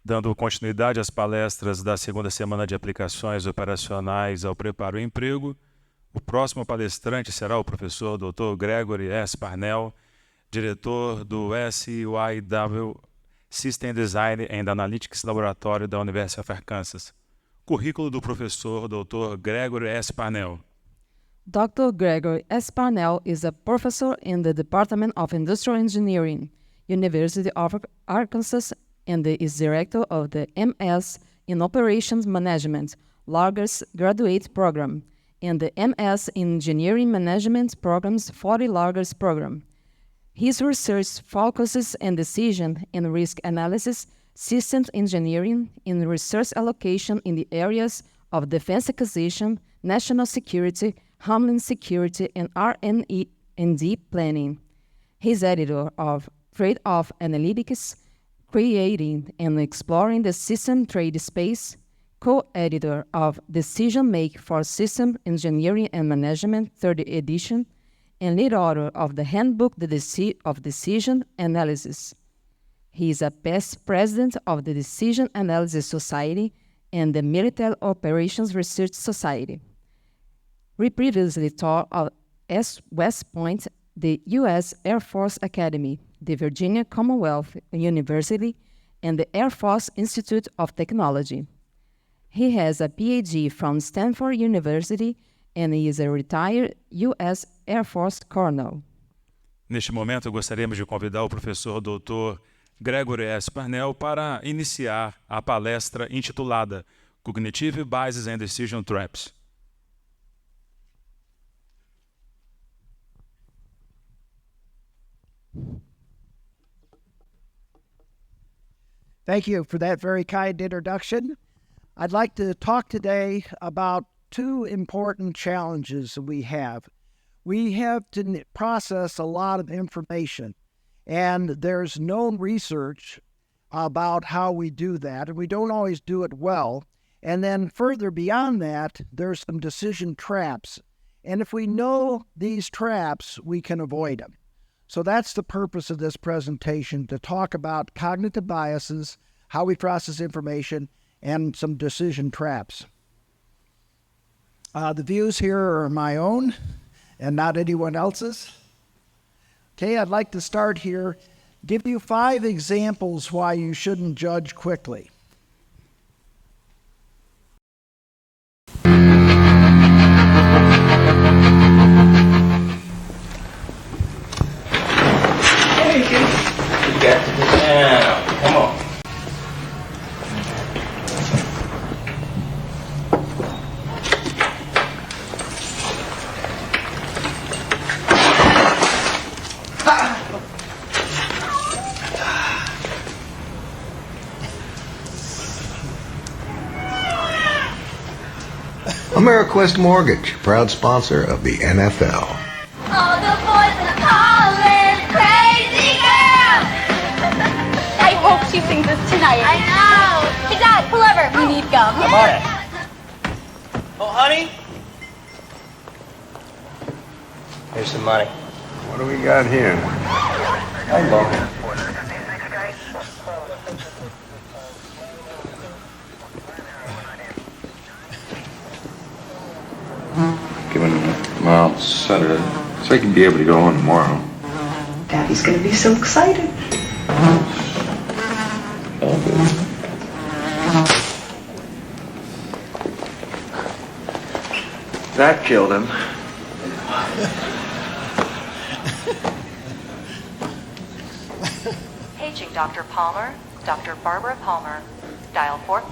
Dando continuidade às palestras da segunda semana de aplicações operacionais ao preparo e emprego, o próximo palestrante será o professor Dr. Gregory S. Parnell, diretor do SIGE System Design and Analytics Laboratório da University of Arkansas. Currículo do professor Dr. Gregory S. Parnell. Dr. Gregory S. Parnell is a professor in the Department of Industrial Engineering, University of Arkansas, and is director of the MS in Operations Management, largest graduate program, and the MS in Engineering Management program's 40 largest program. His research focuses on decision and risk analysis, systems engineering, and resource allocation in the areas of defense acquisition, national security, homeland security, and R&D planning. He's editor of Trade-off Analytics, Creating and Exploring the System Trade Space, co-editor of Decision Make for System Engineering and Management, 3rd edition, and lead author of the Handbook of Decision Analysis. He is a past president of the Decision Analysis Society and the Military Operations Research Society. We previously taught at West Point, the U.S. Air Force Academy, the Virginia Commonwealth University, and the Air Force Institute of Technology. He has a PhD from Stanford University and is a retired U.S. Air Force Colonel. Neste momento, gostaríamos de convidar o professor Dr. Gregory S. Parnell para iniciar a palestra intitulada Cognitive Biases and Decision Traps. Thank you for that very kind introduction. I'd like to talk today about two important challenges we have. We have to process a lot of information, and there's no research about how we do that, and we don't always do it well. And then further beyond that, there's some decision traps. And if we know these traps, we can avoid them. So that's the purpose of this presentation, to talk about cognitive biases, how we process information, and some decision traps. The views here are my own and not anyone else's. Okay, I'd like to start here, give you 5 examples why you shouldn't judge quickly. Come on. AmeriQuest Mortgage, proud sponsor of the NFL. All the boys are calling crazy girl. I hope she sings this tonight. I know. Hey, Dad, pull over. We need gum. Come on. Oh, honey. Here's some money. What do we got here? Hello. Given him a mild sedative, so he can be able to go on tomorrow. Daddy's gonna be so excited. All good. That killed him. Paging Dr. Palmer, Dr. Barbara Palmer, dial 4.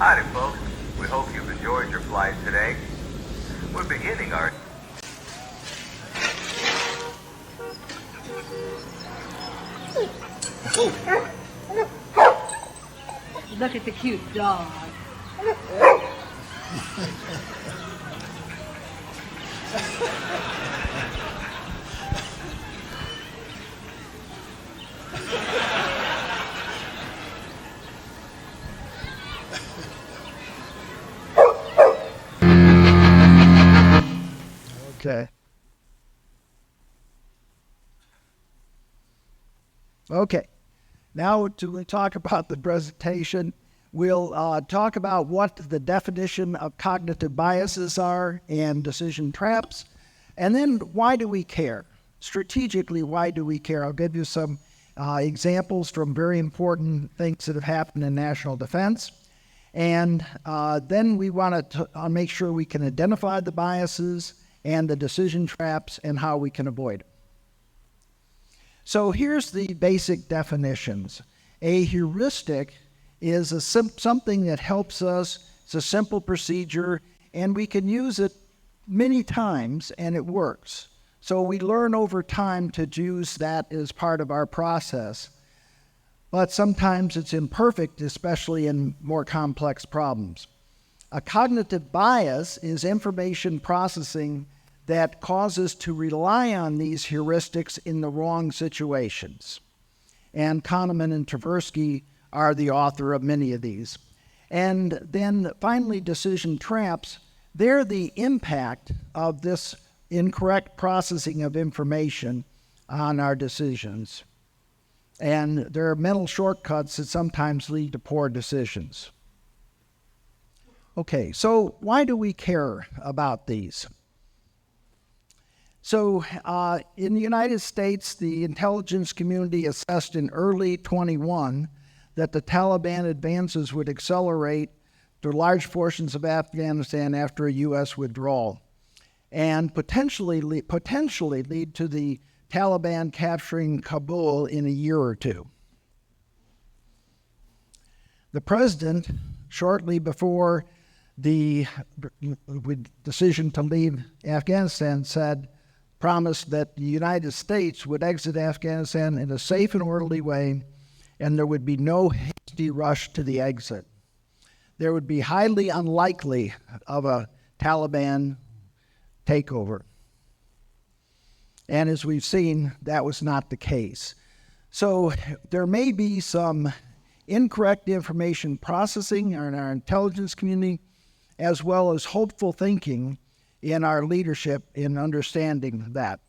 Howdy, folks. We hope you've enjoyed your flight today. We're beginning our... Look at the cute dog. Okay. Okay. Now to talk about the presentation, we'll talk about what the definition of cognitive biases are and decision traps, and then why do we care? Strategically, why do we care? I'll give you some examples from very important things that have happened in national defense. And then we want to make sure we can identify the biases and the decision traps and how we can avoid it. So here's the basic definitions. A heuristic is something that helps us. It's a simple procedure, and we can use it many times, and it works. So we learn over time to use that as part of our process. But sometimes it's imperfect, especially in more complex problems. A cognitive bias is information processing that causes to rely on these heuristics in the wrong situations. And Kahneman and Tversky are the author of many of these. And then finally, decision traps, they're the impact of this incorrect processing of information on our decisions. And there are mental shortcuts that sometimes lead to poor decisions. Okay, so why do we care about these? So in the United States, the intelligence community assessed in early 21 that the Taliban advances would accelerate to large portions of Afghanistan after a U.S. withdrawal, and potentially lead to the Taliban capturing Kabul in a year or two. The president, shortly before the decision to leave Afghanistan, promised that the United States would exit Afghanistan in a safe and orderly way, and there would be no hasty rush to the exit. There would be highly unlikely of a Taliban takeover. And as we've seen, that was not the case. So there may be some incorrect information processing in our intelligence community, as well as hopeful thinking in our leadership in understanding that.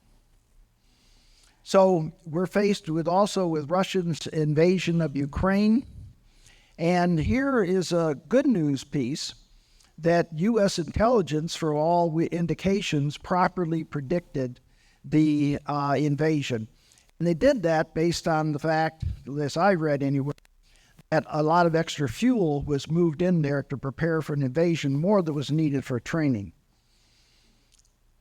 So we're faced with Russia's invasion of Ukraine. And here is a good news piece that U.S. intelligence, for all indications, properly predicted the invasion. And they did that based on the fact, as I read anyway, that a lot of extra fuel was moved in there to prepare for an invasion, more that was needed for training.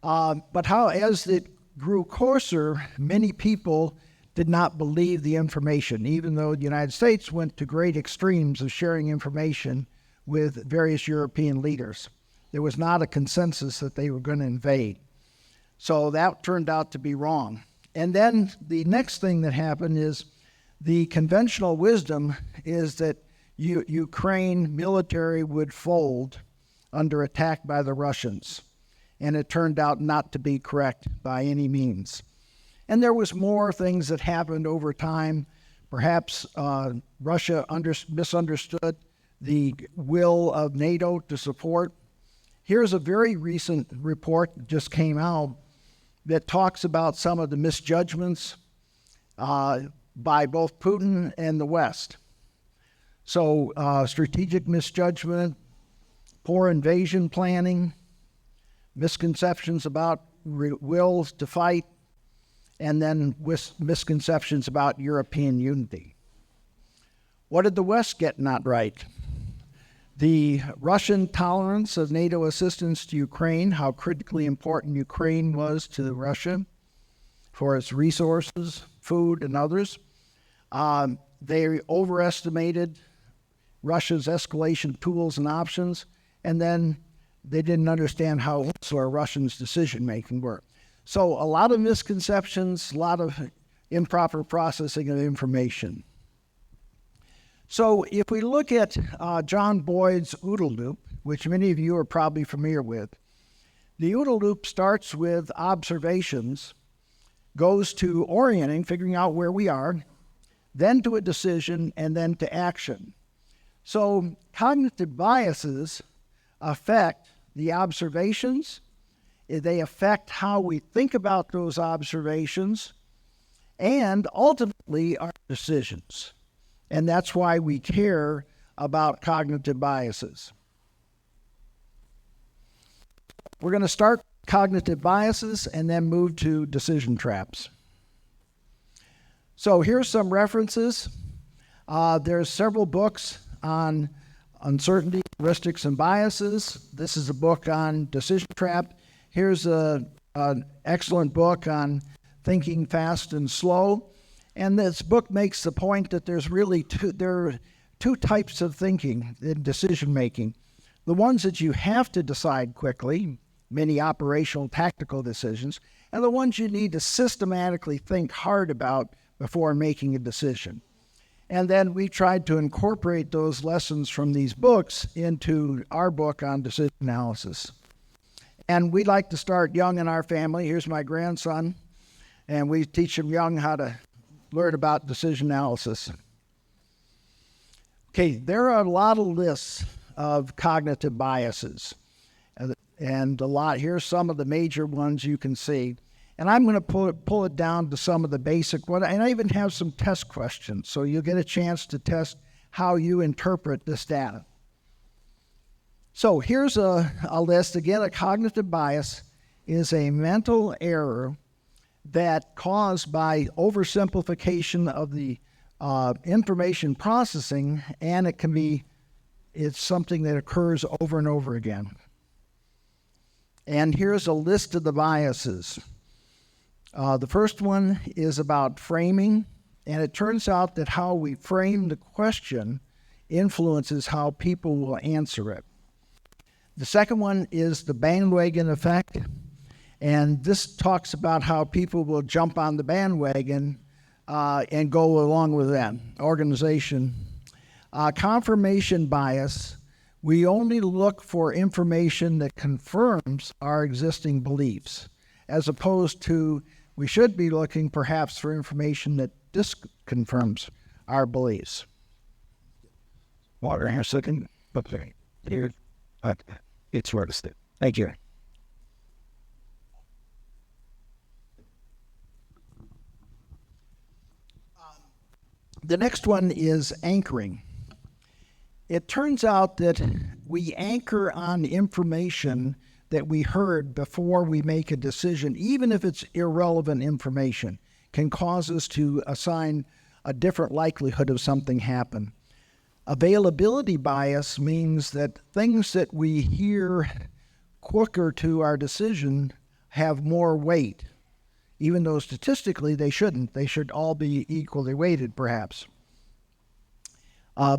But as it grew closer, many people did not believe the information, even though the United States went to great extremes of sharing information with various European leaders. There was not a consensus that they were going to invade. So that turned out to be wrong. And then the next thing that happened is the conventional wisdom is that Ukraine military would fold under attack by the Russians. And it turned out not to be correct by any means. And there was more things that happened over time. Perhaps Russia misunderstood the will of NATO to support. Here's a very recent report that just came out that talks about some of the misjudgments by both Putin and the West. So strategic misjudgment, poor invasion planning, misconceptions about wills to fight, and then misconceptions about European unity. What did the West get not right? The Russian tolerance of NATO assistance to Ukraine, how critically important Ukraine was to Russia for its resources, food, and others. They overestimated Russia's escalation tools and options, and then they didn't understand how insular Russians' decision-making worked. So a lot of misconceptions, a lot of improper processing of information. So if we look at John Boyd's OODA loop, which many of you are probably familiar with, the OODA loop starts with observations, goes to orienting, figuring out where we are, then to a decision, and then to action. So cognitive biases affect the observations They affect how we think about those observations and ultimately our decisions. And that's why we care about cognitive biases. We're going to start cognitive biases and then move to decision traps. So here's some references. There's several books on uncertainty, heuristics, and biases. This is a book on decision trap. Here's an excellent book on thinking fast and slow. And this book makes the point that there's really there are two types of thinking in decision making. The ones that you have to decide quickly, many operational tactical decisions, and the ones you need to systematically think hard about before making a decision. And then we tried to incorporate those lessons from these books into our book on decision analysis. And we like to start young in our family. Here's my grandson, and we teach him young how to learn about decision analysis. Okay, there are a lot of lists of cognitive biases. And here's some of the major ones you can see. And I'm going to pull it down to some of the basic ones. And I even have some test questions, so you'll get a chance to test how you interpret this data. So here's a list. Again, a cognitive bias is a mental error that caused by oversimplification of the information processing, and it's something that occurs over and over again. And here's a list of the biases. The first one is about framing, and it turns out that how we frame the question influences how people will answer it. The second one is the bandwagon effect, and this talks about how people will jump on the bandwagon and go along with that organization. Confirmation bias, we only look for information that confirms our existing beliefs, as opposed to we should be looking perhaps for information that disconfirms our beliefs. Water here a second. Okay. Here. It's where to stay. Thank you. The next one is anchoring. It turns out that we anchor on information that we heard before we make a decision, even if it's irrelevant information, can cause us to assign a different likelihood of something happen. Availability bias means that things that we hear quicker to our decision have more weight, even though statistically they shouldn't. They should all be equally weighted, perhaps.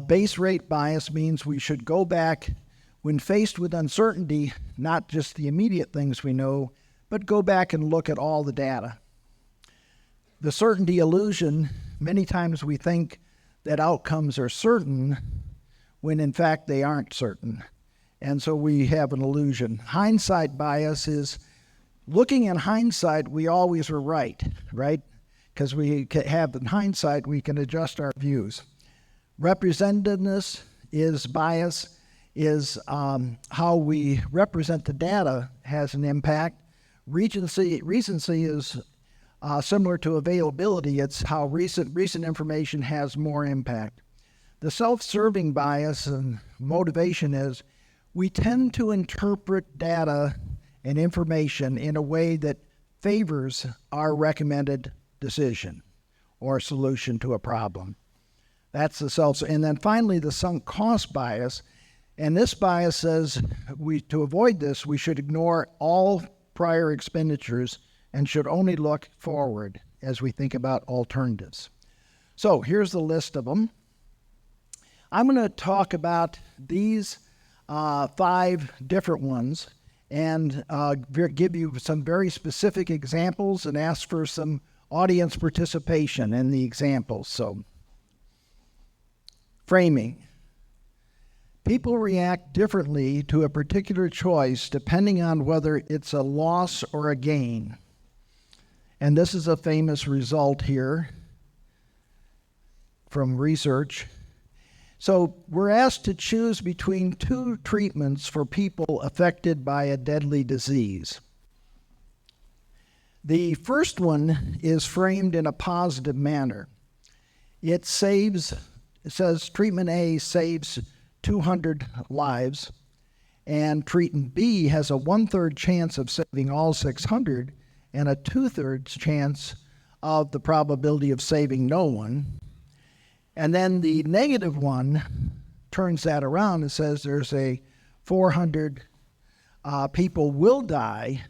Base rate bias means we should go back when faced with uncertainty, not just the immediate things we know, but go back and look at all the data. The certainty illusion, many times we think that outcomes are certain when in fact they aren't certain. And so we have an illusion. Hindsight bias is looking in hindsight, we always were right? Because we have in hindsight, we can adjust our views. Representativeness bias is how we represent the data has an impact. Recency is similar to availability. It's how recent information has more impact. The self-serving bias and motivation is we tend to interpret data and information in a way that favors our recommended decision or solution to a problem. That's the and then finally the sunk cost bias. And this bias says to avoid this, we should ignore all prior expenditures and should only look forward as we think about alternatives. So here's the list of them. I'm going to talk about these 5 different ones and give you some very specific examples and ask for some audience participation in the examples. So, framing. People react differently to a particular choice depending on whether it's a loss or a gain. And this is a famous result here from research. So we're asked to choose between 2 treatments for people affected by a deadly disease. The first one is framed in a positive manner. It says treatment A saves 200 lives, and treatment B has a 1/3 chance of saving all 600 and a 2/3 chance of the probability of saving no one. And then the negative one turns that around and says there's a 400 people will die,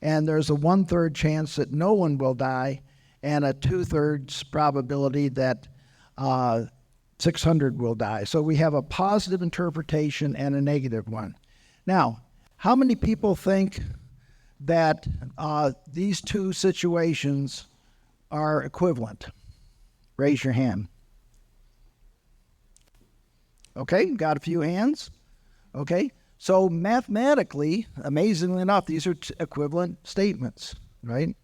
and there's a 1/3 chance that no one will die, and a 2/3 probability that 600 will die. So we have a positive interpretation and a negative one. Now, how many people think that these two situations are equivalent? Raise your hand. Okay, got a few hands. Okay, so mathematically, amazingly enough, these are equivalent statements, right?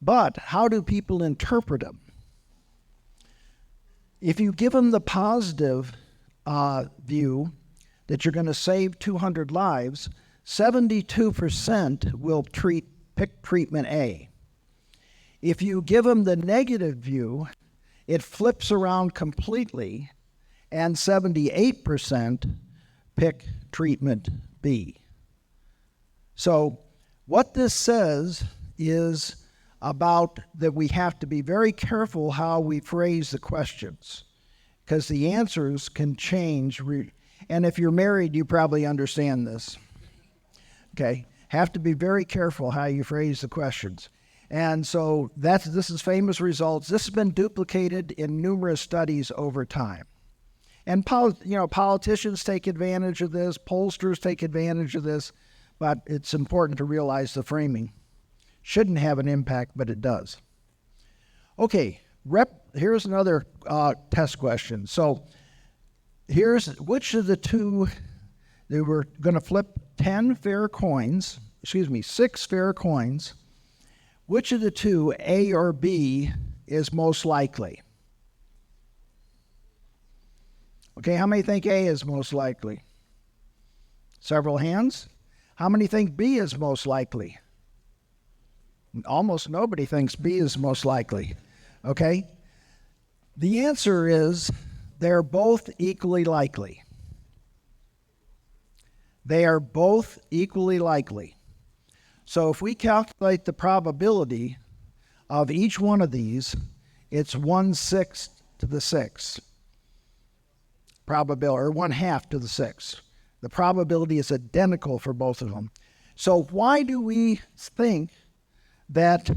But how do people interpret them? If you give them the positive view that you're going to save 200 lives, 72% will pick treatment A. If you give them the negative view, it flips around completely, and 78% pick treatment B. So what this says is about that we have to be very careful how we phrase the questions, because the answers can change. And if you're married, you probably understand this. Okay, have to be very careful how you phrase the questions. And so this is famous results. This has been duplicated in numerous studies over time. And politicians take advantage of this, pollsters take advantage of this, but it's important to realize the framing shouldn't have an impact, but it does. Okay, here's another test question. So here's which of the two, they were going to flip 6 fair coins. Which of the two, A or B, is most likely? Okay, how many think A is most likely? Several hands. How many think B is most likely? Almost nobody thinks B is most likely. Okay? The answer is they're both equally likely. They are both equally likely. So if we calculate the probability of each one of these, it's 1/6 to the 6th. Probability, or 1/2 to the 6th. The probability is identical for both of them. So why do we think that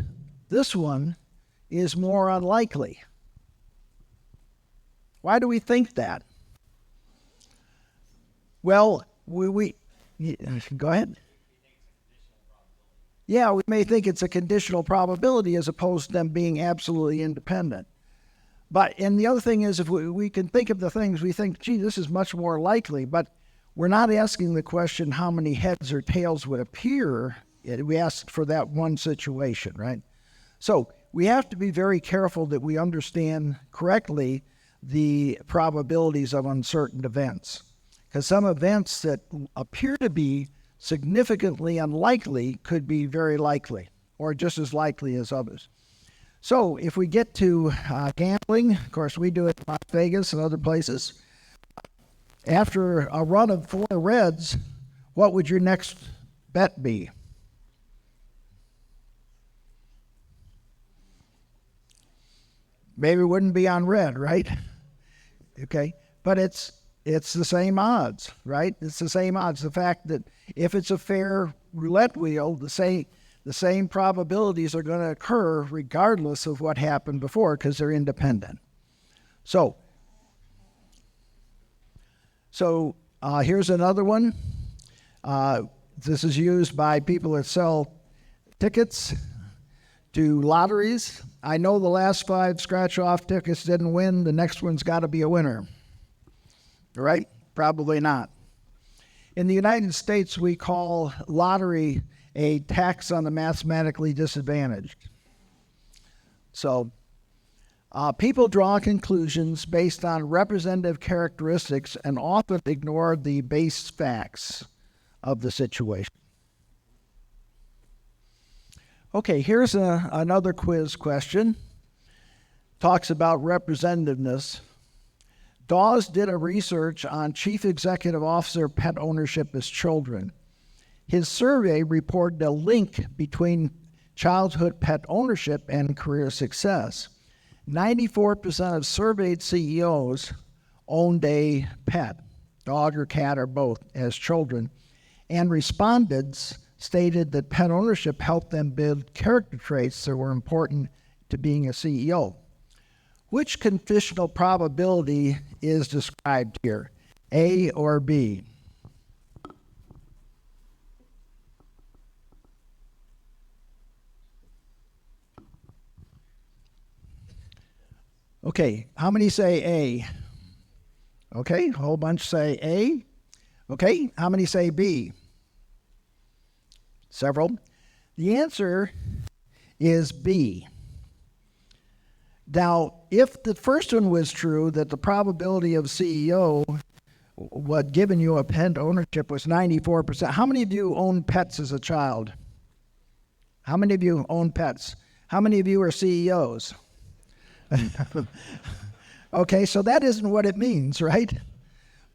this one is more unlikely? Why do we think that? Well, we go ahead. Yeah, we may think it's a conditional probability as opposed to them being absolutely independent. And the other thing is, if we can think of the things, we think, gee, this is much more likely, but we're not asking the question how many heads or tails would appear. We asked for that one situation, right? So we have to be very careful that we understand correctly the probabilities of uncertain events, because some events that appear to be significantly unlikely could be very likely, or just as likely as others. So if we get to gambling, of course we do it in Las Vegas and other places. After a run of 4 reds, what would your next bet be? Maybe it wouldn't be on red, right? Okay, but it's the same odds, right? It's the same odds. The fact that if it's a fair roulette wheel, the same probabilities are going to occur regardless of what happened before, because they're independent. So here's another one. This is used by people that sell tickets to lotteries. I know the last 5 scratch-off tickets didn't win. The next one's got to be a winner. Right? Probably not. In the United States, we call lottery a tax on the mathematically disadvantaged. So people draw conclusions based on representative characteristics and often ignore the base facts of the situation. Okay, here's another quiz question. Talks about representativeness. Dawes did a research on Chief Executive Officer pet ownership as children. His survey reported a link between childhood pet ownership and career success. 94% of surveyed CEOs owned a pet, dog or cat or both, as children, and respondents stated that pet ownership helped them build character traits that were important to being a CEO. Which conditional probability is described here, A or B? Okay, how many say A? Okay, a whole bunch say A. Okay, how many say B? Several. The answer is B. Now, if the first one was true, that the probability of CEO, what given you a pet ownership was 94%. How many of you owned pets as a child? How many of you own pets? How many of you are CEOs? Okay, so that isn't what it means, right?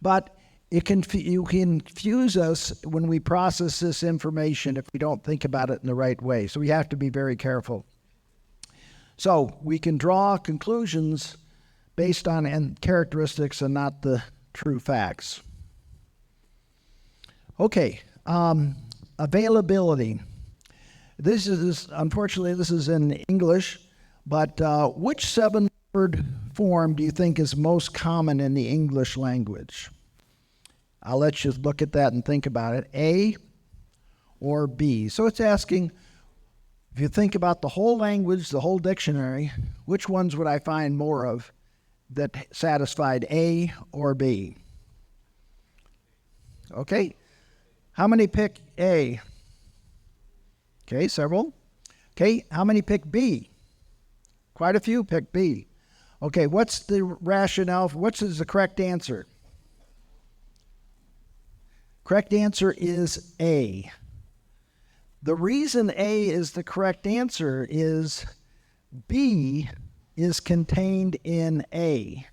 But you can confuse us when we process this information if we don't think about it in the right way. So we have to be very careful. So we can draw conclusions based on characteristics and not the true facts. Okay, availability. Unfortunately, this is in English, but which 7-word form do you think is most common in the English language? I'll let you look at that and think about it. A or B. So it's asking, if you think about the whole language, the whole dictionary, which ones would I find more of that satisfied A or B? Okay. How many pick A? Okay, several. Okay, how many pick B? Quite a few pick B. Okay, what's the rationale? What is the correct answer? Correct answer is A. The reason A is the correct answer is B is contained in A.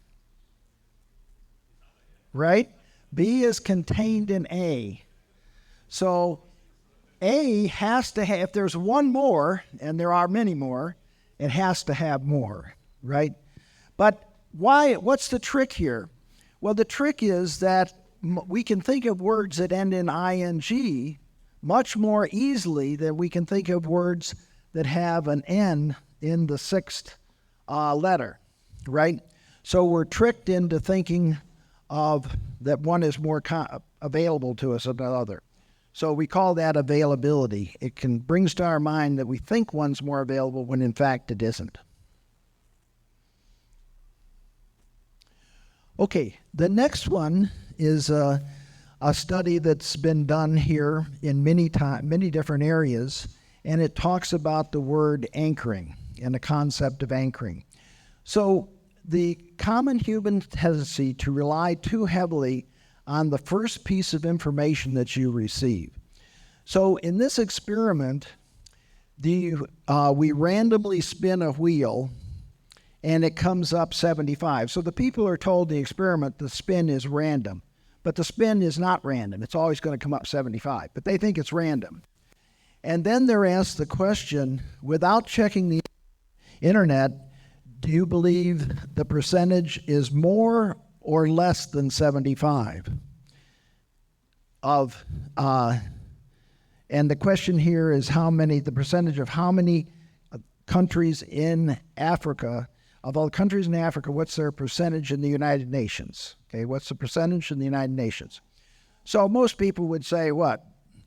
Right? B is contained in A. So A has to have, if there's one more, and there are many more, it has to have more, right? But why? What's the trick here? Well, the trick is that we can think of words that end in ing much more easily than we can think of words that have an N in the sixth letter, right? So we're tricked into thinking of that one is more available to us than the other. So we call that availability. It brings to our mind that we think one's more available when in fact it isn't. Okay, the next one is a study that's been done here in many different areas, and it talks about the word anchoring and the concept of anchoring. So the common human tendency to rely too heavily on the first piece of information that you receive. So in this experiment, we randomly spin a wheel and it comes up 75. So the people are told in the experiment the spin is random, but the spin is not random. It's always going to come up 75, but they think it's random. And then they're asked the question, without checking the internet, do you believe the percentage is more or less than 75 of, and the question here is the percentage of how many countries in Africa, of all countries in Africa, what's their percentage in the United Nations? Okay, what's the percentage in the United Nations? So most people would say what?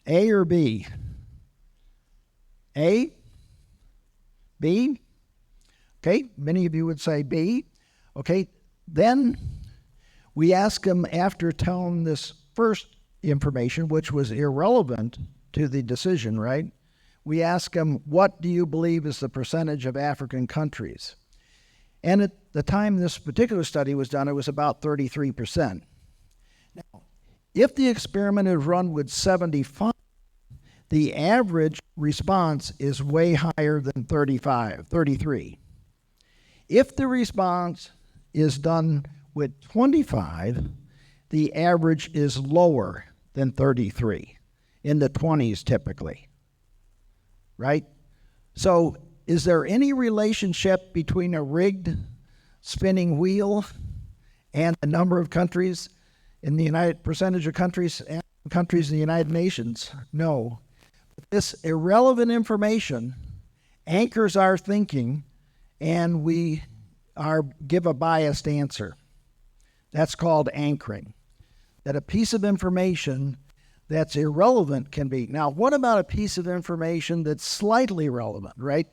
A or B? A? B? Okay, many of you would say B. Okay, then we ask them after telling this first information, which was irrelevant to the decision, right? We ask them, what do you believe is the percentage of African countries? And at the time this particular study was done, it was about 33%. Now, if the experiment is run with 75, the average response is way higher than 33. If the response is done with 25, the average is lower than 33, in the 20s typically, right? So is there any relationship between a rigged spinning wheel and the number of countries in the percentage of countries and countries in the United Nations? No. This irrelevant information anchors our thinking, and we give a biased answer. That's called anchoring. That a piece of information that's irrelevant can be. Now, what about a piece of information that's slightly relevant, right?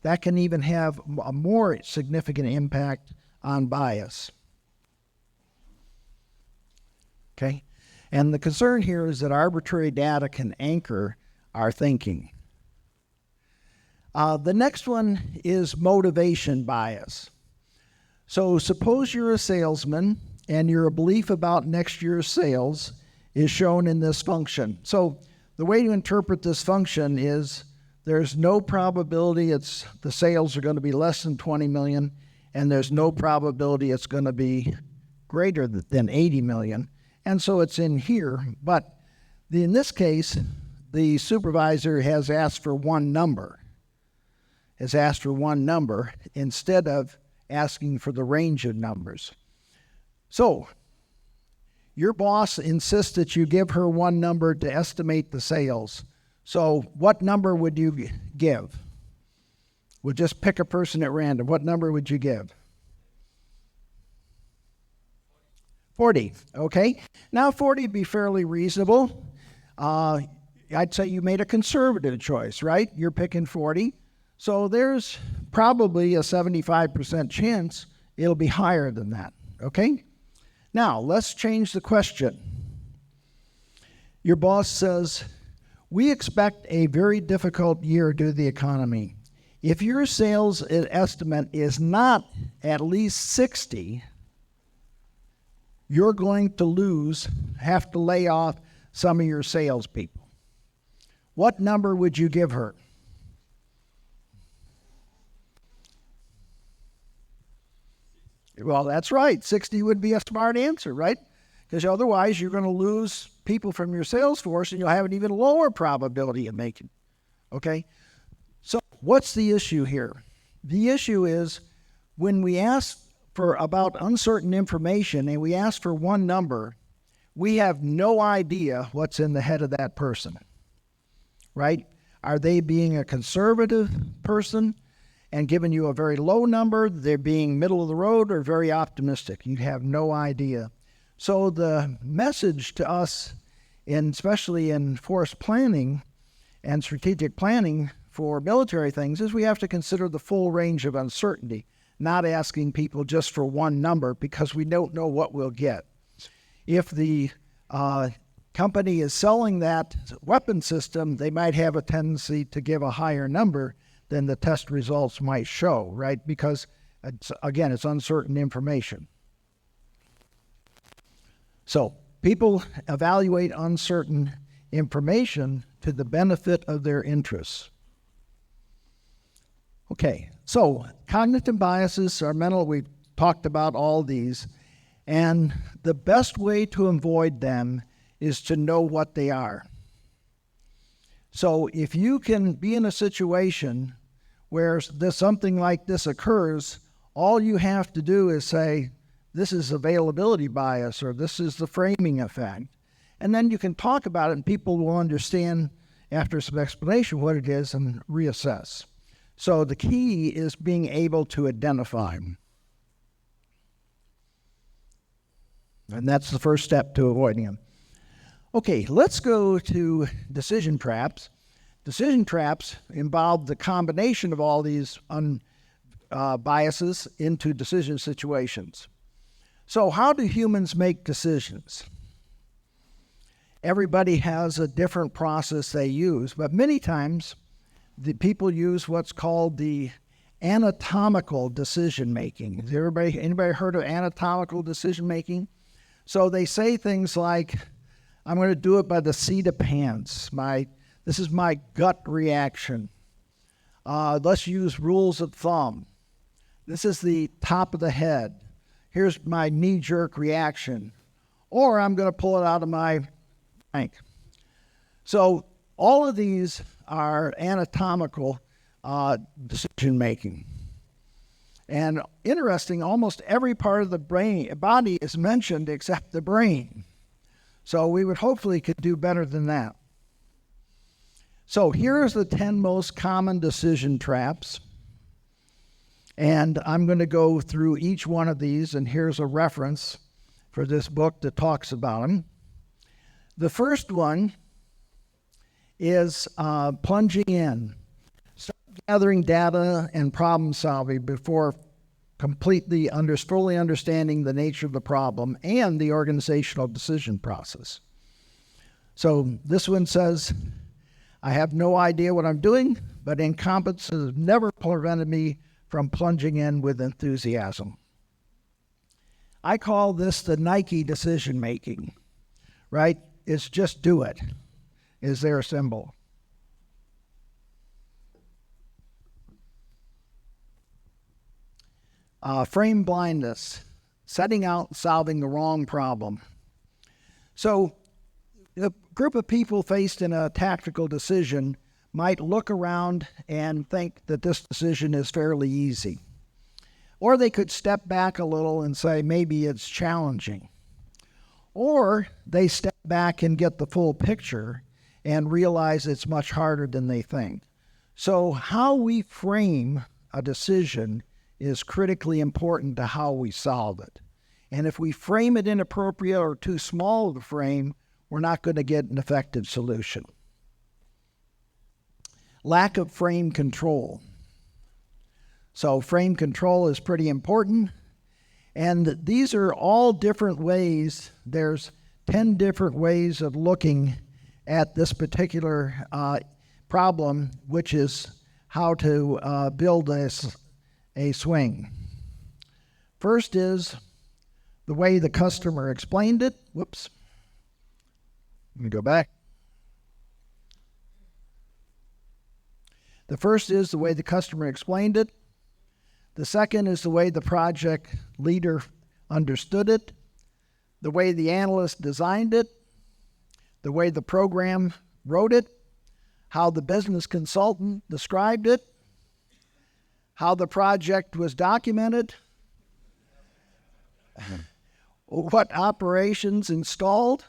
That can even have a more significant impact on bias. Okay? And the concern here is that arbitrary data can anchor our thinking. The next one is motivation bias. So suppose you're a salesman and your belief about next year's sales is shown in this function. So the way to interpret this function is there's no probability the sales are going to be less than 20 million, and there's no probability it's going to be greater than 80 million. And so it's in here. But in this case, the supervisor has asked for one number, instead of asking for the range of numbers. So your boss insists that you give her one number to estimate the sales. So what number would you give? We'll just pick a person at random. What number would you give? 40, okay? Now 40 would be fairly reasonable. I'd say you made a conservative choice, right? You're picking 40. So there's probably a 75% chance it'll be higher than that, okay? Now, let's change the question. Your boss says, we expect a very difficult year due to the economy. If your sales estimate is not at least 60, you're going to have to lay off some of your salespeople. What number would you give her? Well, that's right. 60 would be a smart answer, right? Because otherwise you're going to lose people from your sales force and you'll have an even lower probability of making. Okay? So what's the issue here? The issue is when we ask about uncertain information and we ask for one number, we have no idea what's in the head of that person, right? Are they being a conservative person and giving you a very low number? They're being middle of the road or very optimistic. You have no idea. So the message to us, especially in force planning and strategic planning for military things, is we have to consider the full range of uncertainty, not asking people just for one number because we don't know what we'll get. If the company is selling that weapon system, they might have a tendency to give a higher number than the test results might show, right? Because, it's uncertain information. So people evaluate uncertain information to the benefit of their interests. Okay, so cognitive biases are mental. We've talked about all these. And the best way to avoid them is to know what they are. So if you can be in a situation where something like this occurs, all you have to do is say, this is availability bias, or this is the framing effect. And then you can talk about it and people will understand after some explanation what it is and reassess. So the key is being able to identify them. And that's the first step to avoiding them. Okay, let's go to decision traps. Decision traps involve the combination of all these biases into decision situations. So how do humans make decisions? Everybody has a different process they use, but many times the people use what's called the anatomical decision making. Has anybody heard of anatomical decision making? So they say things like, I'm going to do it by the seat of pants. The This is my gut reaction. Let's use rules of thumb. This is the top of the head. Here's my knee-jerk reaction. Or I'm going to pull it out of my bank. So all of these are anatomical decision-making. And interesting, almost every part of the body is mentioned except the brain. So we would hopefully could do better than that. So here's the 10 most common decision traps. And I'm going to go through each one of these, and here's a reference for this book that talks about them. The first one is plunging in. Start gathering data and problem solving before completely fully understanding the nature of the problem and the organizational decision process. So this one says, I have no idea what I'm doing, but incompetence has never prevented me from plunging in with enthusiasm. I call this the Nike decision making, right? It's just do it, is their symbol. Frame blindness, setting out and solving the wrong problem. So a group of people faced in a tactical decision might look around and think that this decision is fairly easy. Or they could step back a little and say maybe it's challenging. Or they step back and get the full picture and realize it's much harder than they think. So how we frame a decision is critically important to how we solve it. And if we frame it inappropriate or too small of a frame, we're not going to get an effective solution. Lack of frame control. So frame control is pretty important. And these are all different ways. There's 10 different ways of looking at this particular problem, which is how to build a swing. First is the way the customer explained it. Whoops. Let me go back. The first is the way the customer explained it. The second is the way the project leader understood it, the way the analyst designed it, the way the program wrote it, how the business consultant described it, how the project was documented, what operations installed,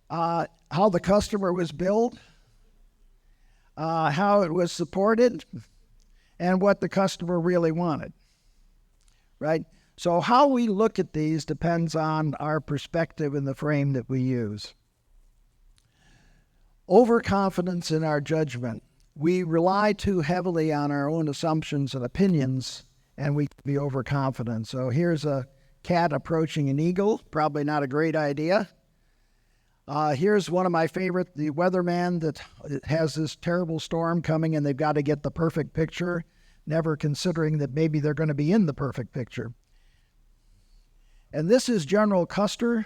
how the customer was billed, how it was supported, and what the customer really wanted, right? So how we look at these depends on our perspective and the frame that we use. Overconfidence in our judgment. We rely too heavily on our own assumptions and opinions, and we can be overconfident. So here's a cat approaching an eagle, probably not a great idea. Here's one of my favorite, the weatherman that has this terrible storm coming and they've got to get the perfect picture, never considering that maybe they're going to be in the perfect picture. And this is General Custer,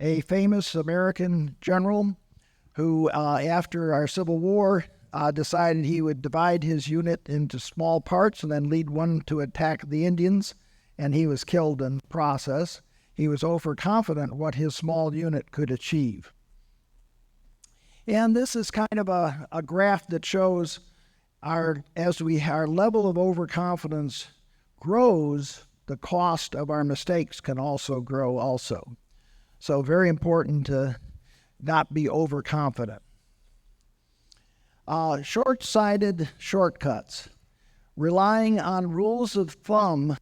a famous American general who, after our Civil War, decided he would divide his unit into small parts and then lead one to attack the Indians, and he was killed in the process. He was overconfident what his small unit could achieve. And this is kind of a graph that shows our level of overconfidence grows, the cost of our mistakes can also grow also. So very important to not be overconfident. Short-sighted shortcuts, relying on rules of thumb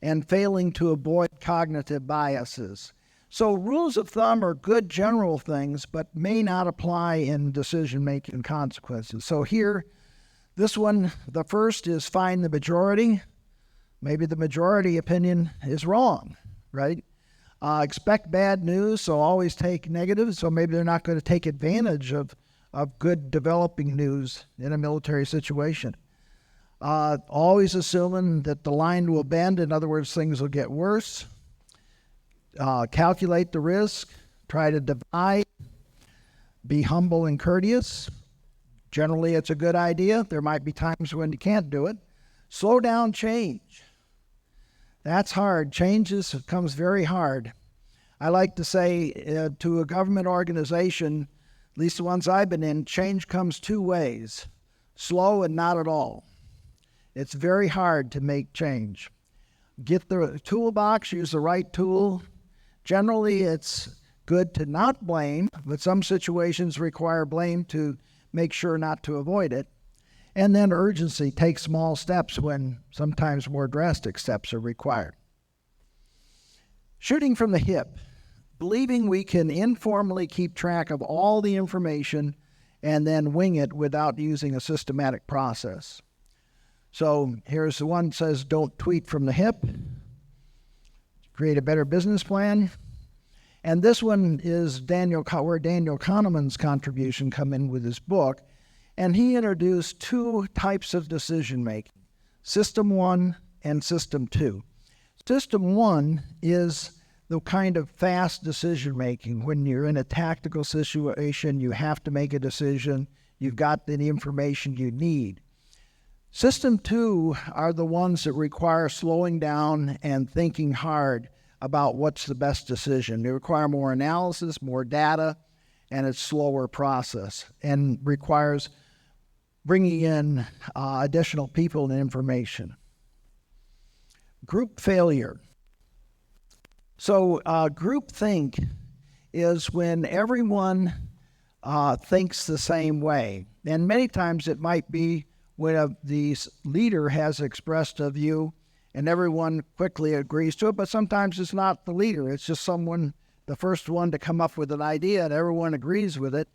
and failing to avoid cognitive biases. So rules of thumb are good general things, but may not apply in decision-making consequences. So here, this one, the first is find the majority. Maybe the majority opinion is wrong, right? Expect bad news, so always take negative. So maybe they're not going to take advantage of good developing news in a military situation. Always assuming that the line will bend, in other words, things will get worse. Calculate the risk, try to divide. Be humble and courteous. Generally, it's a good idea. There might be times when you can't do it. Slow down change. That's hard. Change comes very hard. I like to say to a government organization, at least the ones I've been in, change comes two ways, slow and not at all. It's very hard to make change. Get the toolbox, use the right tool. Generally, it's good to not blame, but some situations require blame to make sure not to avoid it. And then urgency, take small steps when sometimes more drastic steps are required. Shooting from the hip, believing we can informally keep track of all the information and then wing it without using a systematic process. So here's the one that says, don't tweet from the hip. Create a better business plan. And this one is where Daniel Kahneman's contribution come in with his book. And he introduced two types of decision making, System 1 and System 2. System 1 is the kind of fast decision making. When you're in a tactical situation, you have to make a decision. You've got the information you need. System 2 are the ones that require slowing down and thinking hard about what's the best decision. They require more analysis, more data, and it's a slower process and requires bringing in additional people and information. Group failure. So groupthink is when everyone thinks the same way. And many times it might be when the leader has expressed a view and everyone quickly agrees to it, but sometimes it's not the leader. It's just someone, the first one to come up with an idea and everyone agrees with it.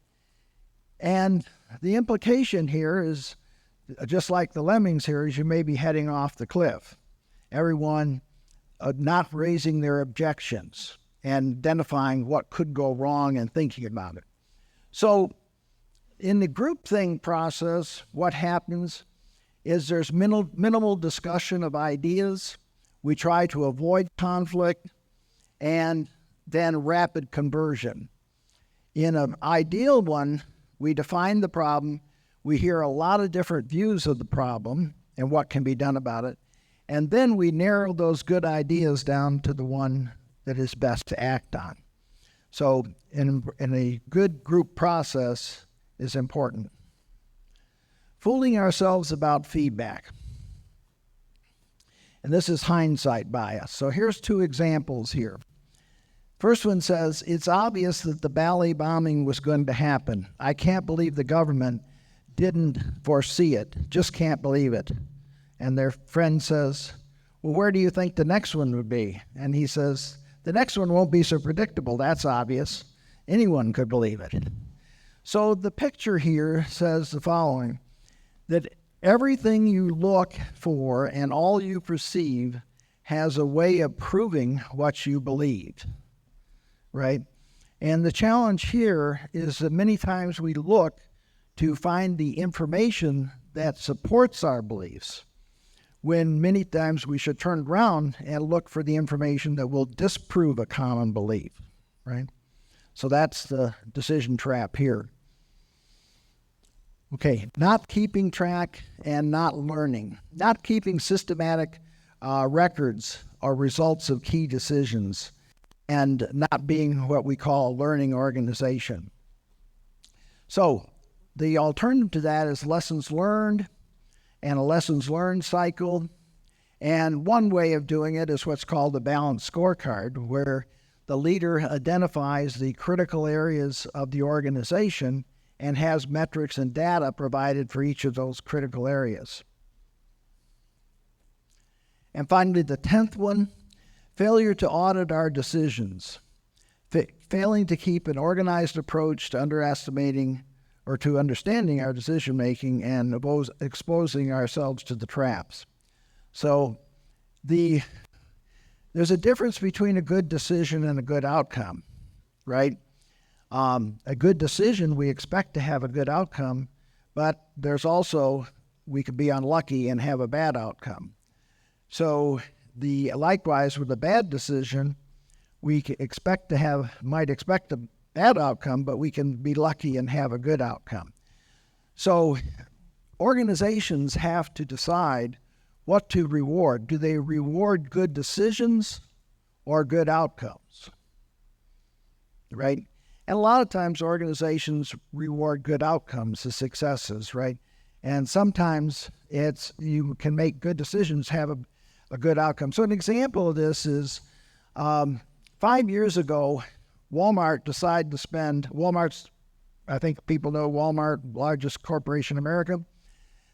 And the implication here is, just like the lemmings here, is you may be heading off the cliff. Everyone not raising their objections and identifying what could go wrong and thinking about it. So in the groupthink process, what happens is there's minimal discussion of ideas. We try to avoid conflict and then rapid conversion. In an ideal one, we define the problem. We hear a lot of different views of the problem and what can be done about it. And then we narrow those good ideas down to the one that is best to act on. So in a good group process is important. Fooling ourselves about feedback. And this is hindsight bias. So here's two examples here. First one says, it's obvious that the ballet bombing was going to happen. I can't believe the government didn't foresee it. Just can't believe it. And their friend says, well, where do you think the next one would be? And he says, the next one won't be so predictable. That's obvious. Anyone could believe it. So the picture here says the following, that everything you look for and all you perceive has a way of proving what you believe, right? And the challenge here is that many times we look to find the information that supports our beliefs, when many times we should turn around and look for the information that will disprove a common belief, right? So that's the decision trap here. Okay, not keeping track and not learning. Not keeping systematic records or results of key decisions, and not being what we call a learning organization. So the alternative to that is lessons learned and a lessons learned cycle. And one way of doing it is what's called the balanced scorecard, where the leader identifies the critical areas of the organization and has metrics and data provided for each of those critical areas. And finally, the 10th one, failure to audit our decisions. Failing to keep an organized approach to underestimating or to understanding our decision-making and exposing ourselves to the traps. So there's a difference between a good decision and a good outcome, right? A good decision, we expect to have a good outcome, but there's also, we could be unlucky and have a bad outcome. So likewise with a bad decision, we might expect a bad outcome, but we can be lucky and have a good outcome. So organizations have to decide what to reward. Do they reward good decisions or good outcomes? Right? And a lot of times organizations reward good outcomes, the successes, right? And sometimes it's you can make good decisions, have a good outcome. So an example of this is 5 years ago, Walmart decided to spend, I think people know Walmart, largest corporation in America.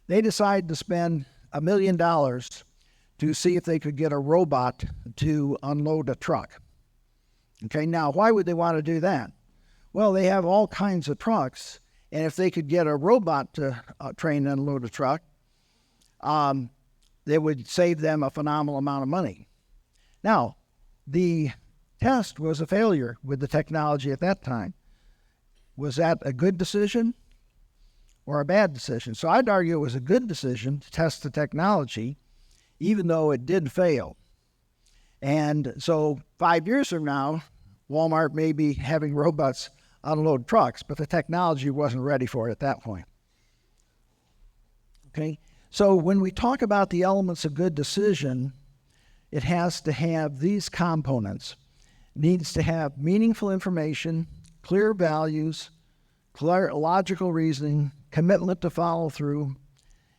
They decided to spend $1 million to see if they could get a robot to unload a truck. Okay, now why would they want to do that? Well, they have all kinds of trucks, and if they could get a robot to train and unload a truck, they would save them a phenomenal amount of money. Now, the test was a failure with the technology at that time. Was that a good decision or a bad decision? So I'd argue it was a good decision to test the technology, even though it did fail. And so 5 years from now, Walmart may be having robots unload trucks, but the technology wasn't ready for it at that point. Okay, so when we talk about the elements of good decision, it has to have these components. It needs to have meaningful information, clear values, clear logical reasoning, commitment to follow through,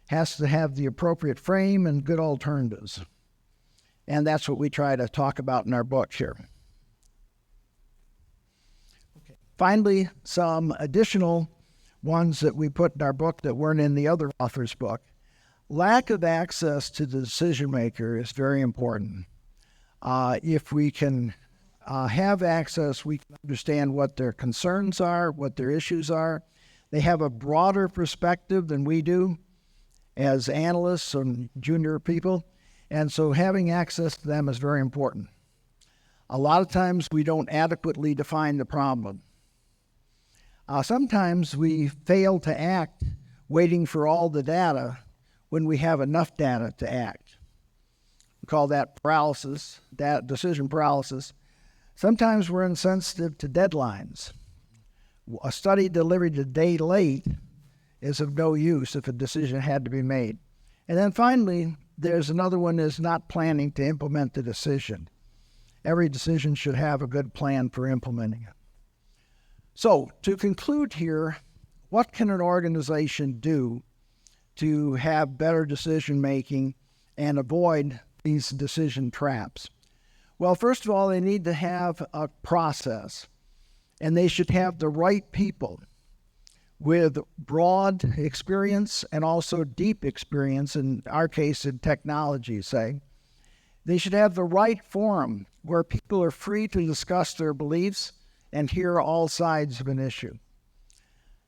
has to have the appropriate frame and good alternatives. And that's what we try to talk about in our book here. Okay. Finally, some additional ones that we put in our book that weren't in the other author's book. Lack of access to the decision maker is very important. If we can have access, we can understand what their concerns are, what their issues are. They have a broader perspective than we do as analysts and junior people, and so having access to them is very important. A lot of times we don't adequately define the problem. Sometimes we fail to act waiting for all the data when we have enough data to act. We call that paralysis, that decision paralysis. Sometimes we're insensitive to deadlines. A study delivered a day late is of no use if a decision had to be made. And then finally, there's another one is not planning to implement the decision. Every decision should have a good plan for implementing it. So to conclude here, what can an organization do to have better decision making and avoid these decision traps? Well, first of all, they need to have a process, and they should have the right people with broad experience and also deep experience, in our case in technology, say. They should have the right forum where people are free to discuss their beliefs and hear all sides of an issue.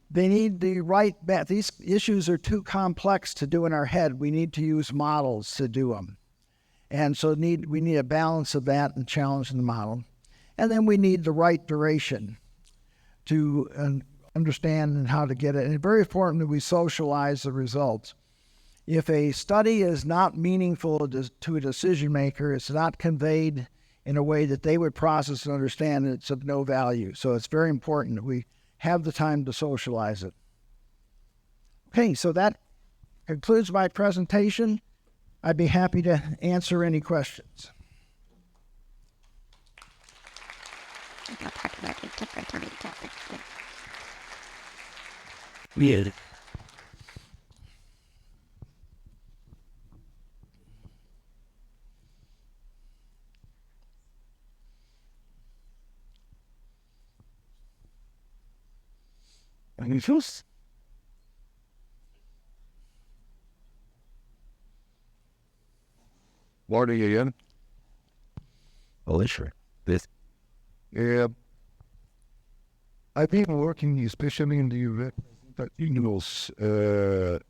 They need the right, these issues are too complex to do in our head. We need to use models to do them. And so we need a balance of that and challenging the model. And then we need the right duration to understand and how to get it. And very important that we socialize the results. If a study is not meaningful to a decision maker, it's not conveyed in a way that they would process and understand, it's of no value. So it's very important that we have the time to socialize it. Okay, so that concludes my presentation. I'd be happy to answer any questions. Weird. Any issues? Morning again. Oh, sure. This. I've been working especially in the event signals or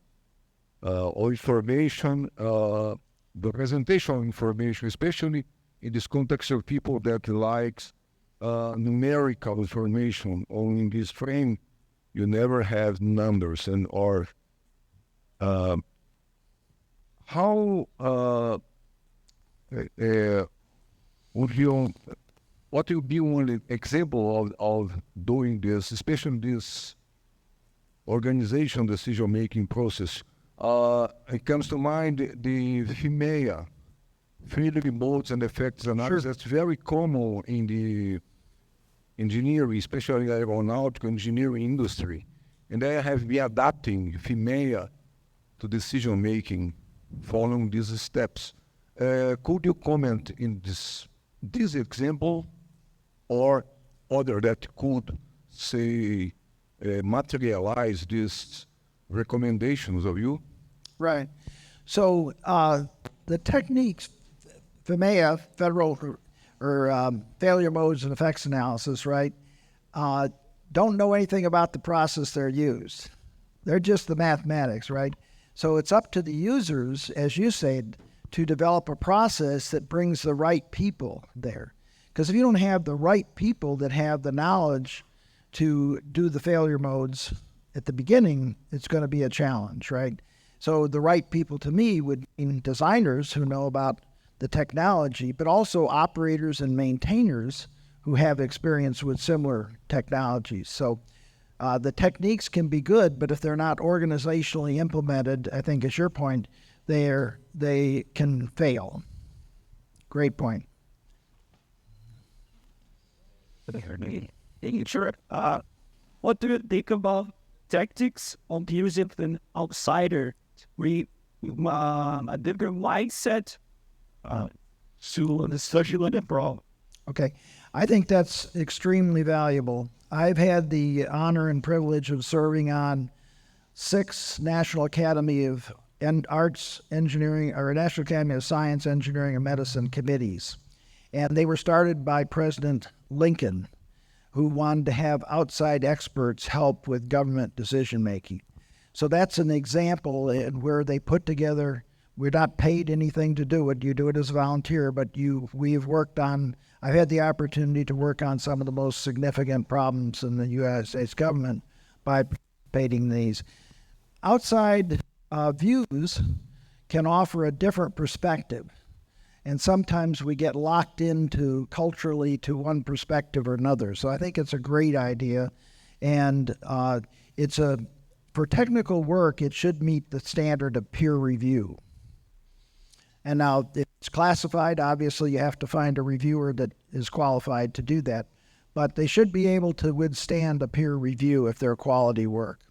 information, the presentation of information, especially in this context of people that likes numerical information, or in this frame, you never have numbers and or how would you what will be one example of doing this, especially this organization decision-making process? It comes to mind the FIMEA, Field Modes and Effects Analysis. Sure. That's very common in the engineering, especially aeronautical engineering industry. And I have been adapting FIMEA to decision-making following these steps. Could you comment in this example or other that could, say, materialize these recommendations of you? Right. So the techniques, FIMEA, Federal or Failure Modes and Effects Analysis, right, don't know anything about the process they're used. They're just the mathematics, right? So it's up to the users, as you said, to develop a process that brings the right people there. Because if you don't have the right people that have the knowledge to do the failure modes at the beginning, it's going to be a challenge, right? So the right people to me would mean designers who know about the technology, but also operators and maintainers who have experience with similar technologies. So the techniques can be good, but if they're not organizationally implemented, I think is your point, they can fail. Great point. Sure. What do you think about tactics of using an outsider with a different mindset to the social problem? Okay. I think that's extremely valuable. I've had the honor and privilege of serving on 6 National Academy of Arts, Engineering, or National Academy of Science, Engineering, and Medicine committees. And they were started by President Lincoln, who wanted to have outside experts help with government decision-making. So that's an example where they put together, we're not paid anything to do it, you do it as a volunteer, but we've worked on, I've had the opportunity to work on some of the most significant problems in the United States government by participating in these. Outside views can offer a different perspective. And sometimes we get locked into culturally to one perspective or another. So I think it's a great idea. And for technical work, it should meet the standard of peer review. And now, if it's classified, obviously you have to find a reviewer that is qualified to do that. But they should be able to withstand a peer review if they're quality work.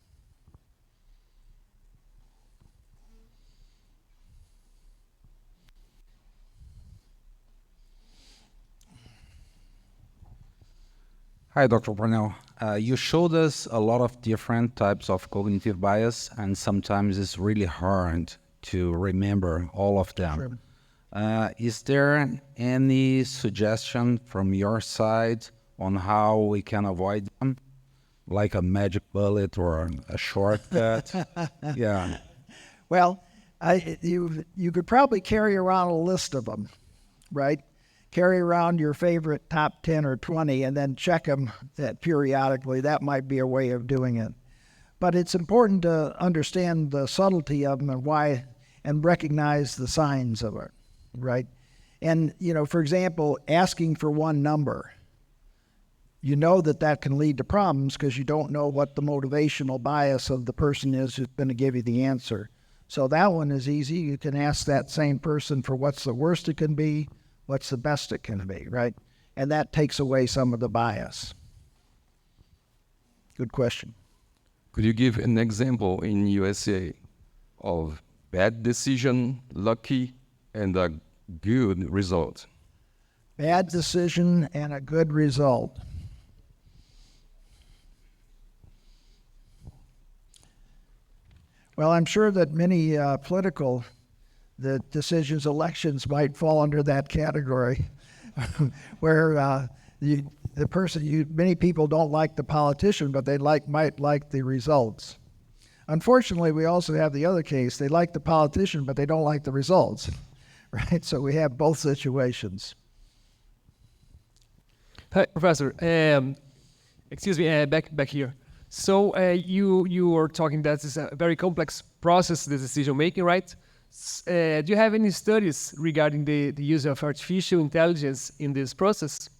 Hi, Dr. Parnell. You showed us a lot of different types of cognitive bias, and sometimes it's really hard to remember all of them. Sure. Is there any suggestion from your side on how we can avoid them? Like a magic bullet or a shortcut? Yeah. Well, you could probably carry around a list of them, right? Carry around your favorite top 10 or 20 and then check them periodically. That might be a way of doing it. But it's important to understand the subtlety of them and why, and recognize the signs of it, right? And, for example, asking for one number, you know that can lead to problems because you don't know what the motivational bias of the person is who's going to give you the answer. So that one is easy. You can ask that same person for what's the worst it can be, what's the best it can be, right? And that takes away some of the bias. Good question. Could you give an example in USA of bad decision, lucky, and a good result? Bad decision and a good result. Well, I'm sure that many the decisions, elections might fall under that category, where many people don't like the politician, but they might like the results. Unfortunately, we also have the other case. They like the politician, but they don't like the results, right? So we have both situations. Hi, Professor. Excuse me, back here. So you were talking that it's a very complex process, the decision making, right? Do you have any studies regarding the use of artificial intelligence in this process?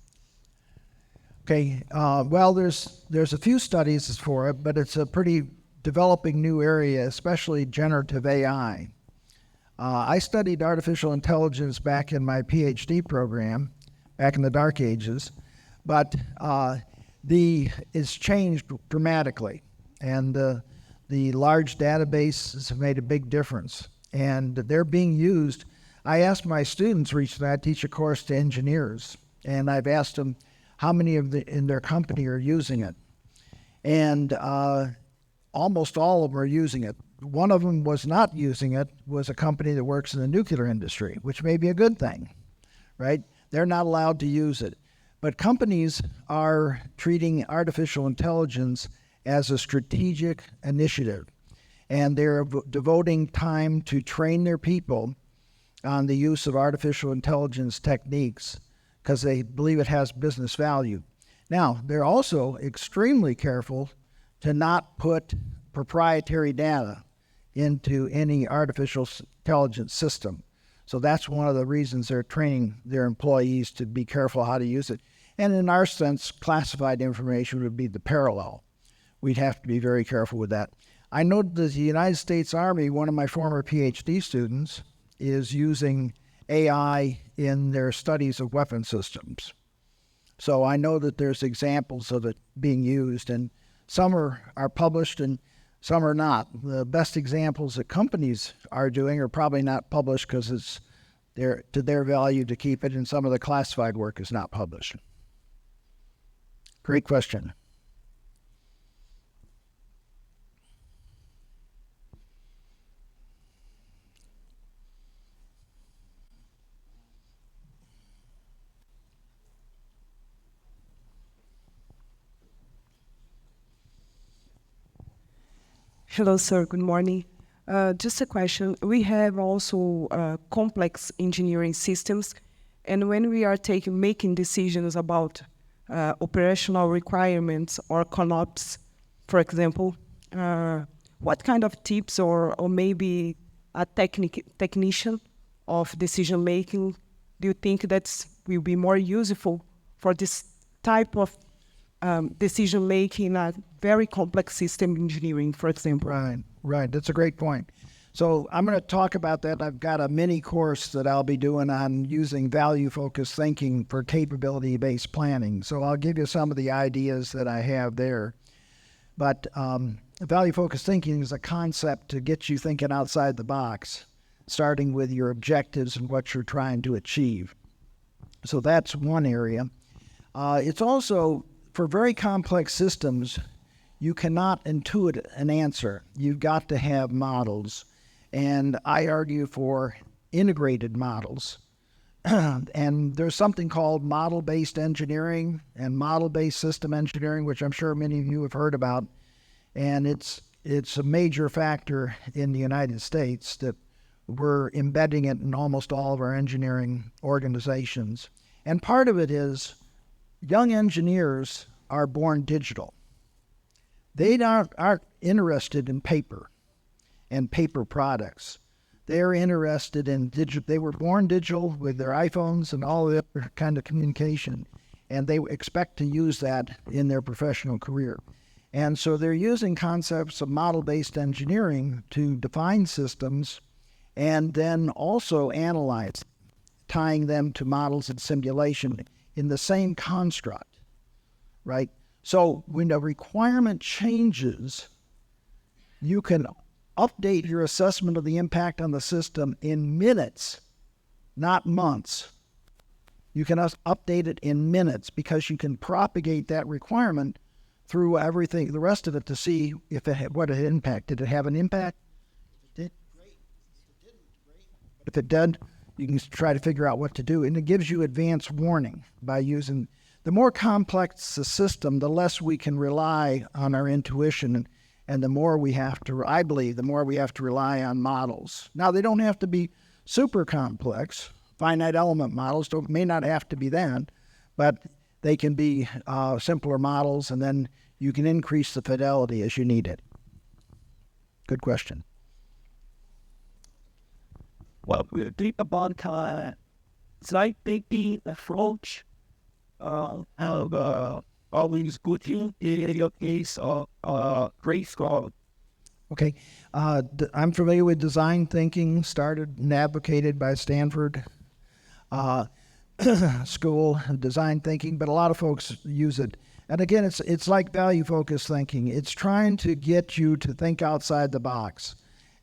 Okay, well, there's a few studies for it, but it's a pretty developing new area, especially generative AI. I studied artificial intelligence back in my PhD program, back in the dark ages, but it's changed dramatically, and the large databases have made a big difference, and they're being used. I asked my students recently, I teach a course to engineers, and I've asked them how many in their company are using it, and almost all of them are using it. One of them was not using it, was a company that works in the nuclear industry, which may be a good thing, right? They're not allowed to use it. But companies are treating artificial intelligence as a strategic initiative, and they're devoting time to train their people on the use of artificial intelligence techniques because they believe it has business value. Now, they're also extremely careful to not put proprietary data into any artificial intelligence system. So that's one of the reasons they're training their employees to be careful how to use it. And in our sense, classified information would be the parallel. We'd have to be very careful with that. I know that the United States Army, one of my former PhD students, is using AI in their studies of weapon systems. So I know that there's examples of it being used, and some are published and some are not. The best examples that companies are doing are probably not published because it's to their value to keep it, and some of the classified work is not published. Great question. Hello, sir. Good morning. Just a question. We have also complex engineering systems, and when we are making decisions about operational requirements or ConOps, for example, what kind of tips or maybe a technician of decision making do you think that will be more useful for this type of decision making in a very complex system engineering, for example? Right. That's a great point. So I'm going to talk about that. I've got a mini course that I'll be doing on using value-focused thinking for capability-based planning. So I'll give you some of the ideas that I have there. But value-focused thinking is a concept to get you thinking outside the box, starting with your objectives and what you're trying to achieve. So that's one area. It's also, for very complex systems, you cannot intuit an answer. You've got to have models. And I argue for integrated models. And there's something called model-based engineering and model-based system engineering, which I'm sure many of you have heard about. And it's a major factor in the United States that we're embedding it in almost all of our engineering organizations. And part of it is young engineers are born digital. They aren't interested in paper and paper products. They're interested in digital. They were born digital with their iPhones and all the other kind of communication, and they expect to use that in their professional career. And so they're using concepts of model-based engineering to define systems and then also analyze, tying them to models and simulation in the same construct, right? So when a requirement changes, you can update your assessment of the impact on the system in minutes, not months. You can update it in minutes because you can propagate that requirement through everything, the rest of it, to see if what it impacted. Did it have an impact? If it did, great. If it didn't, great. If it did, you can try to figure out what to do. And it gives you advance warning by using. The more complex the system, the less we can rely on our intuition, and the more we have to, I believe, the more we have to rely on models. Now, they don't have to be super complex. Finite element models may not have to be that, but they can be simpler models, and then you can increase the fidelity as you need it. Good question. Well, we think about design thinking approach of always good in your case of grade school? Okay, I'm familiar with design thinking, started and advocated by Stanford School of Design Thinking, but a lot of folks use it. And again, it's like value-focused thinking. It's trying to get you to think outside the box.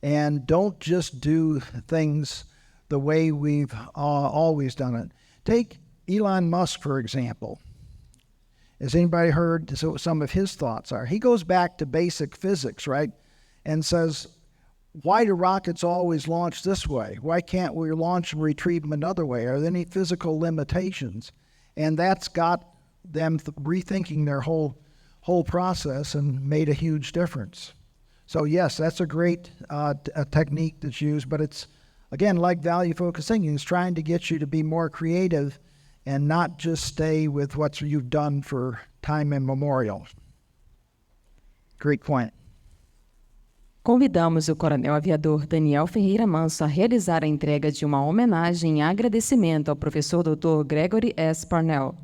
And don't just do things the way we've always done it. Take Elon Musk, for example. Has anybody heard some of his thoughts are? He goes back to basic physics, right? And says, why do rockets always launch this way? Why can't we launch and retrieve them another way? Are there any physical limitations? And that's got them rethinking their whole process and made a huge difference. So yes, that's a great a technique that's used, but it's, again, like value-focused thinking. It's trying to get you to be more creative and not just stay with what you've done for time immemorial. Great point. Convidamos o coronel aviador Daniel Ferreira Manso a realizar a entrega de uma homenagem em agradecimento ao professor Dr. Gregory S. Parnell.